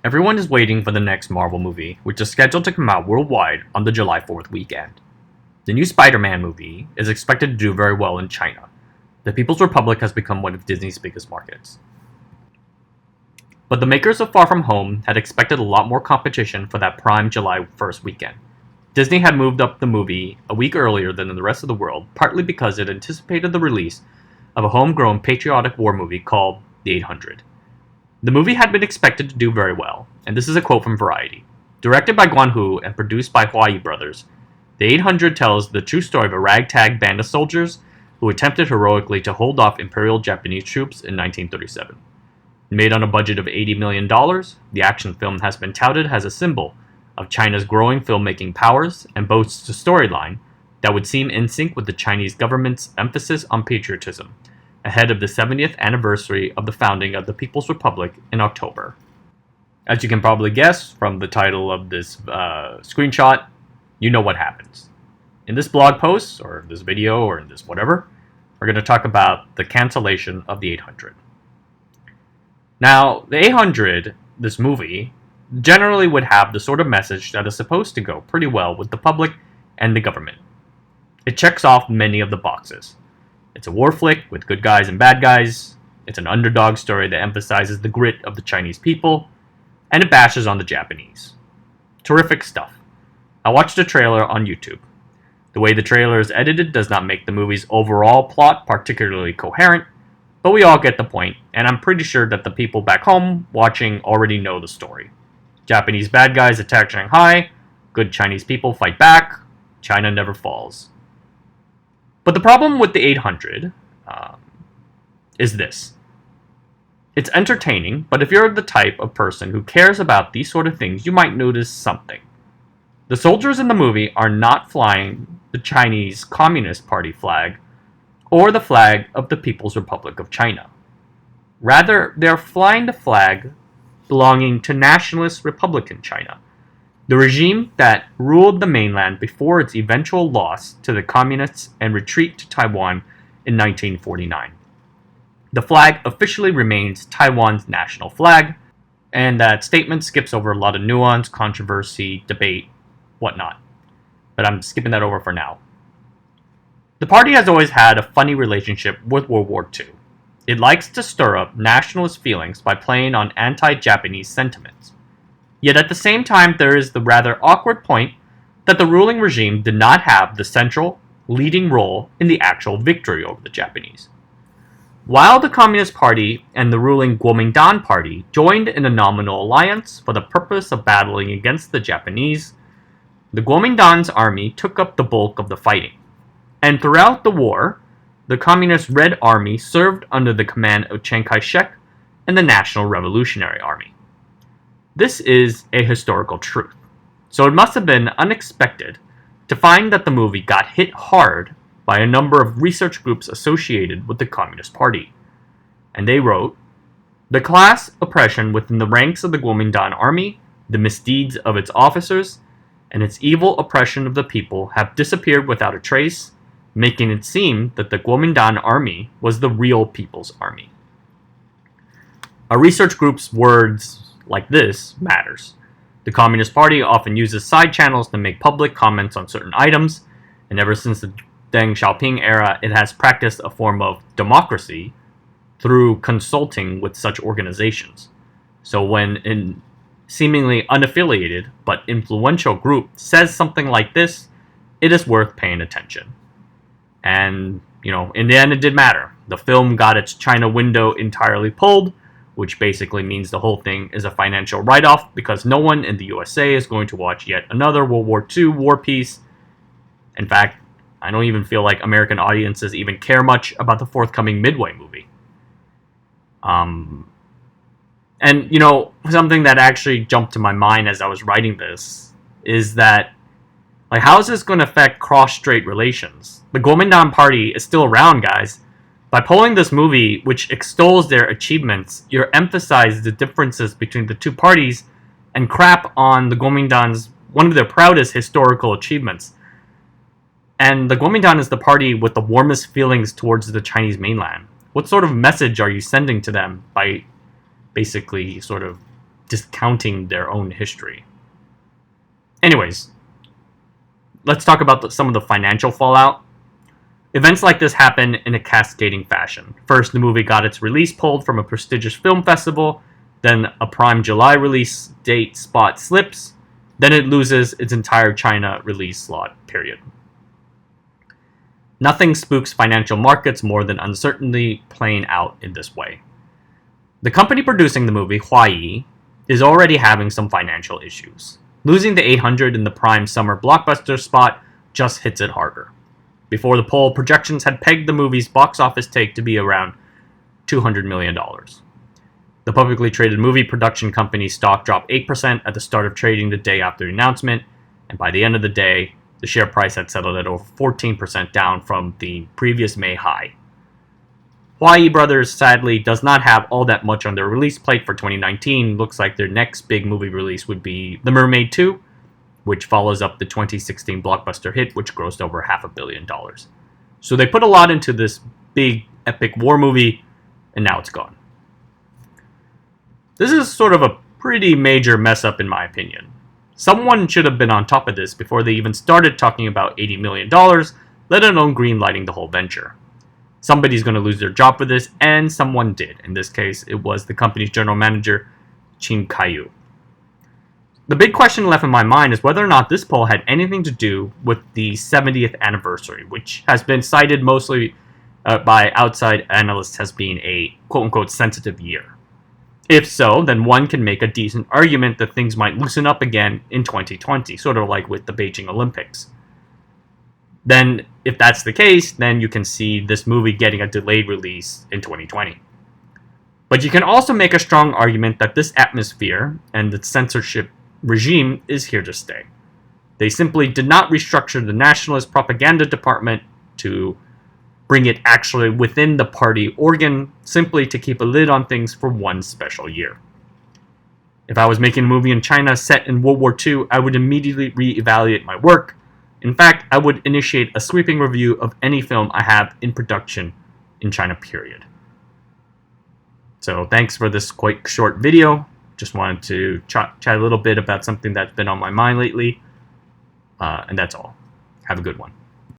Everyone is waiting for the next Marvel movie, which is scheduled to come out worldwide on the July 4th weekend. The new Spider-Man movie is expected to do very well in China. The People's Republic has become one of Disney's biggest markets. But the makers of Far From Home had expected a lot more competition for that prime July 1st weekend. Disney had moved up the movie a week earlier than the rest of the world, partly because it anticipated the release of a homegrown patriotic war movie called The 800. The movie had been expected to do very well, and this is a quote from Variety. Directed by Guan Hu and produced by Huayi Brothers, The 800 tells the true story of a ragtag band of soldiers who attempted heroically to hold off Imperial Japanese troops in 1937. Made on a budget of $80 million, the action film has been touted as a symbol of China's growing filmmaking powers and boasts a storyline that would seem in sync with the Chinese government's emphasis on patriotism, ahead of the 70th anniversary of the founding of the People's Republic in October. As you can probably guess from the title of this screenshot, you know what happens. In this blog post, or this video, or in this whatever, we're going to talk about the cancellation of the 800. Now, the 800, this movie, generally would have the sort of message that is supposed to go pretty well with the public and the government. It checks off many of the boxes. It's a war flick with good guys and bad guys, it's an underdog story that emphasizes the grit of the Chinese people, and it bashes on the Japanese. Terrific stuff. I watched the trailer on YouTube. The way the trailer is edited does not make the movie's overall plot particularly coherent, but we all get the point, and I'm pretty sure that the people back home watching already know the story. Japanese bad guys attack Shanghai, good Chinese people fight back, China never falls. But the problem with the 800 is this. It's entertaining, but if you're the type of person who cares about these sort of things, you might notice something. The soldiers in the movie are not flying the Chinese Communist Party flag or the flag of the People's Republic of China. Rather, they're flying the flag belonging to Nationalist Republican China, the regime that ruled the mainland before its eventual loss to the communists and retreat to Taiwan in 1949. The flag officially remains Taiwan's national flag, and that statement skips over a lot of nuance, controversy, debate, whatnot. But I'm skipping that over for now. The party has always had a funny relationship with World War II. It likes to stir up nationalist feelings by playing on anti-Japanese sentiments. Yet at the same time, there is the rather awkward point that the ruling regime did not have the central, leading role in the actual victory over the Japanese. While the Communist Party and the ruling Kuomintang Party joined in a nominal alliance for the purpose of battling against the Japanese, the Kuomintang's army took up the bulk of the fighting. And throughout the war, the Communist Red Army served under the command of Chiang Kai-shek and the National Revolutionary Army. This is a historical truth, so it must have been unexpected to find that the movie got hit hard by a number of research groups associated with the Communist Party. And they wrote, "The class oppression within the ranks of the Kuomintang Army, the misdeeds of its officers, and its evil oppression of the people have disappeared without a trace, making it seem that the Kuomintang Army was the real People's Army." A research group's words like this matters. The Communist Party often uses side channels to make public comments on certain items, and ever since the Deng Xiaoping era, it has practiced a form of democracy through consulting with such organizations. So when a seemingly unaffiliated but influential group says something like this, it is worth paying attention. And, in the end it did matter. The film got its China window entirely pulled, which basically means the whole thing is a financial write-off because no one in the USA is going to watch yet another World War II war piece. In fact, I don't even feel like American audiences even care much about the forthcoming Midway movie. Something that actually jumped to my mind as I was writing this is that, how is this going to affect cross-strait relations? The Kuomintang Party is still around, guys. By pulling this movie, which extols their achievements, you emphasize the differences between the two parties and crap on the Kuomintang's one of their proudest historical achievements. And the Kuomintang is the party with the warmest feelings towards the Chinese mainland. What sort of message are you sending to them by basically sort of discounting their own history. Anyways, let's talk about some of the financial fallout. Events like this happen in a cascading fashion. First, the movie got its release pulled from a prestigious film festival, then a prime July release date spot slips, then it loses its entire China release slot, period. Nothing spooks financial markets more than uncertainty playing out in this way. The company producing the movie, Huayi, is already having some financial issues. Losing the 800 in the prime summer blockbuster spot just hits it harder. Before the poll, projections had pegged the movie's box office take to be around $200 million. The publicly traded movie production company's stock dropped 8% at the start of trading the day after the announcement, and by the end of the day, the share price had settled at over 14% down from the previous May high. Huayi Brothers sadly does not have all that much on their release plate for 2019. Looks like their next big movie release would be The Mermaid 2, which follows up the 2016 blockbuster hit, which grossed over $500 million. So they put a lot into this big, epic war movie, and now it's gone. This is sort of a pretty major mess up in my opinion. Someone should have been on top of this before they even started talking about $80 million, let alone greenlighting the whole venture. Somebody's going to lose their job for this, and someone did. In this case, it was the company's general manager, Qin Kaiyu. The big question left in my mind is whether or not this poll had anything to do with the 70th anniversary, which has been cited mostly by outside analysts as being a quote-unquote sensitive year. If so, then one can make a decent argument that things might loosen up again in 2020, sort of like with the Beijing Olympics. Then, if that's the case, then you can see this movie getting a delayed release in 2020. But you can also make a strong argument that this atmosphere and the censorship regime is here to stay. They simply did not restructure the nationalist propaganda department to bring it actually within the party organ, simply to keep a lid on things for one special year. If I was making a movie in China set in World War II, I would immediately reevaluate my work. In fact, I would initiate a sweeping review of any film I have in production in China, period. So thanks for this quite short video. Just wanted to chat a little bit about something that's been on my mind lately. And that's all. Have a good one.